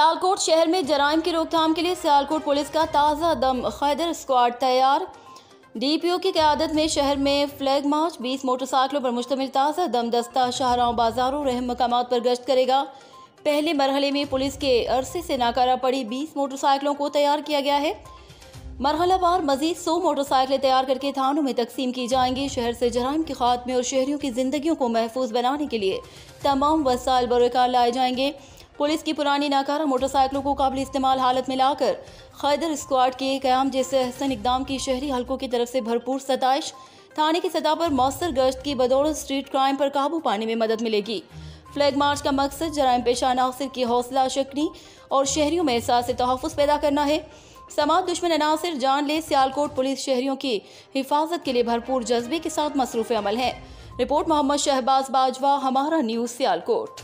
सियालकोट शहर में जराइम की रोकथाम के लिए सियालकोट पुलिस का ताज़ा दम खैदर स्क्वाड तैयार। डीपीओ की क़यादत में शहर में फ्लैग मार्च 20 मोटरसाइकिलों पर मुश्तमिल ताज़ा दम दस्ता शाहराओं बाजारों रहम मकामात पर गश्त करेगा। पहले मरहले में पुलिस के अरसे से नाकारा पड़ी 20 मोटरसाइकिलों को तैयार किया गया है। मरहलावार मजीद 100 मोटरसाइकिलें तैयार करके थानों में तकसीम की जाएंगी। शहर से जराइम के खात्मे और शहरियों की जिंदगियों को महफूज बनाने के लिए तमाम वसाइल बरकार लाए जाएंगे। पुलिस की पुरानी नाकारा मोटरसाइकिलों को काबिल इस्तेमाल हालत में लाकर खैदर स्क्वाड के क़याम जैसे हसन इकदाम की शहरी हलकों की तरफ से भरपूर सताइश। थाने की सतह पर मौसर गश्त की बदौलत स्ट्रीट क्राइम पर काबू पाने में मदद मिलेगी। फ्लैग मार्च का मकसद जराइम पेशा अनासर की हौसला शक्नी और शहरियों में एहसास तहफ़्फ़ुज़ पैदा करना है। समाज दुश्मन अनासर जान ले सियालकोट पुलिस शहरियों की हिफाजत के लिए भरपूर जज्बे के साथ मसरूफ़ अमल है। रिपोर्ट मोहम्मद शहबाज बाजवा, हमारा न्यूज़ सियालकोट।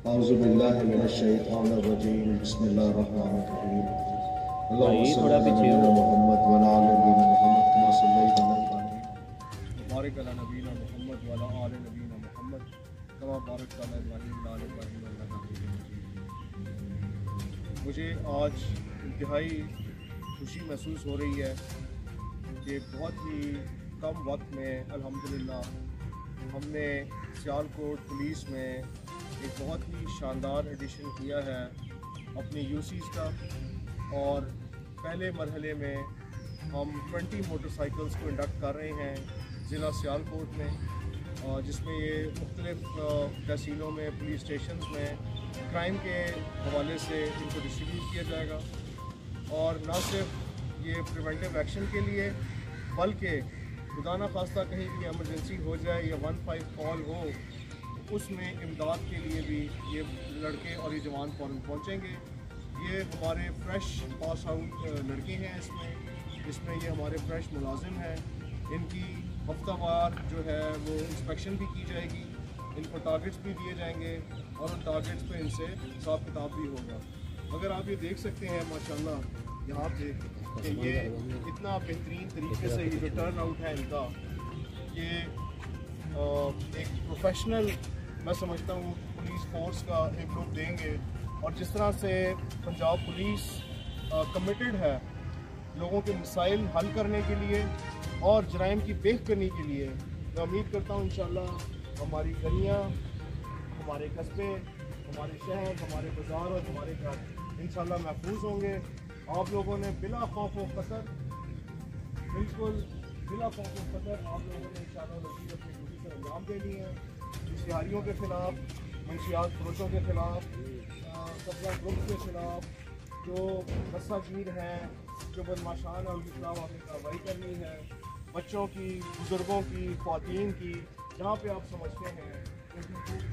औज़ुबिल्लाहिमिनश्शैतानिर्रजीम बिस्मिल्लाहिर्रहमानिर्रहीम। थोड़ा पीछे मोहम्मद व अला मोहम्मद कमा सल्लैता बारिक अला नबीना मोहम्मद व अला आलि नबीना मोहम्मद कमा बारकता अला इब्राहीम व अला इब्राहीम इन्नका हमीदुम मजीद। मुझे आज इंतहाई खुशी महसूस हो रही है कि बहुत ही कम वक्त में अल्हम्दुलिल्लाह हमने सियालकोट पुलिस में एक बहुत ही शानदार एडिशन किया है अपनी यूसीज़ का। और पहले मरहले में हम 20 मोटरसाइकिल्स को इंडक्ट कर रहे हैं ज़िला सियालकोट में, जिसमें ये मुख्तलिफ़ तहसीलों में पुलिस स्टेशन में क्राइम के हवाले से इनको डिस्ट्रीब्यूट किया जाएगा। और न सिर्फ ये प्रिवेंटिव एक्शन के लिए बल्कि खुदा न खास्ता कहीं भी एमरजेंसी हो जाए या 15 कॉल हो उसमें इमदाद के लिए भी ये लड़के और ये जवान फ़ौरन पहुँचेंगे। ये हमारे फ़्रेश पास आउट लड़के हैं इसमें ये हमारे फ़्रेश मुलाजिम हैं। इनकी हफ्तावार जो है वो इंस्पेक्शन भी की जाएगी, इनको टारगेट्स भी दिए जाएंगे और उन टारगेट्स पे इनसे हिसाब किताब भी होगा। अगर आप ये देख सकते हैं माशाल्लाह यहाँ पे कि ये इतना बेहतरीन तरीके से ये जो टर्न आउट है इनका, ये एक प्रोफेशनल मैं समझता हूँ पुलिस फोर्स का एक लुक देंगे। और जिस तरह से पंजाब पुलिस कमिटेड है लोगों के मसाइल हल करने के लिए और जराइम की बेख करने के लिए। मैं उम्मीद करता हूँ इंशाल्लाह हमारी गलियाँ, हमारे कस्बे, हमारे शहर, हमारे बाज़ार और हमारे घर इंशाल्लाह महफूज होंगे। आप लोगों ने बिला खौफ व खतर, बिल्कुल बिला खौफ व खतर आप लोगों ने इंशाल्लाह नज़ीर अपनी ड्यूटी से अंजाम देनी है। इश्तिहारियों के ख़िलाफ़, मंशियात फरोशों के ख़िलाफ़, कब्ज़ा ग्रुप के ख़िलाफ़, जो नशागीर हैं, जो बदमाशान है, उनके खिलाफ आपने कार्रवाई करनी है। बच्चों की, बुज़ुर्गों की, ख़वातीन की, जहाँ पे आप समझते हैं कि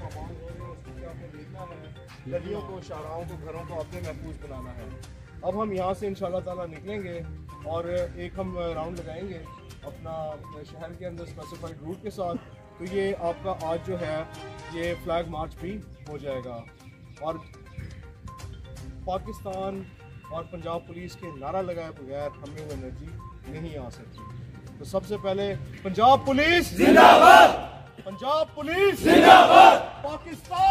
पामाल हो रहे हैं उसको आपने देखना है। गलियों को, शाहराहों को, घरों को आपने महफूज बनाना है। अब हम यहाँ से इंशाल्लाह ताला निकलेंगे और एक हम राउंड लगाएंगे अपना शहर के अंदर स्पेसिफाइड रूट के साथ। तो ये आपका आज जो है ये फ्लैग मार्च भी हो जाएगा और पाकिस्तान और पंजाब पुलिस के नारा लगाए बगैर हमें वो एनर्जी नहीं आ सकती। तो सबसे पहले पंजाब पुलिस जिंदाबाद, पंजाब पुलिस जिंदाबाद, पाकिस्तान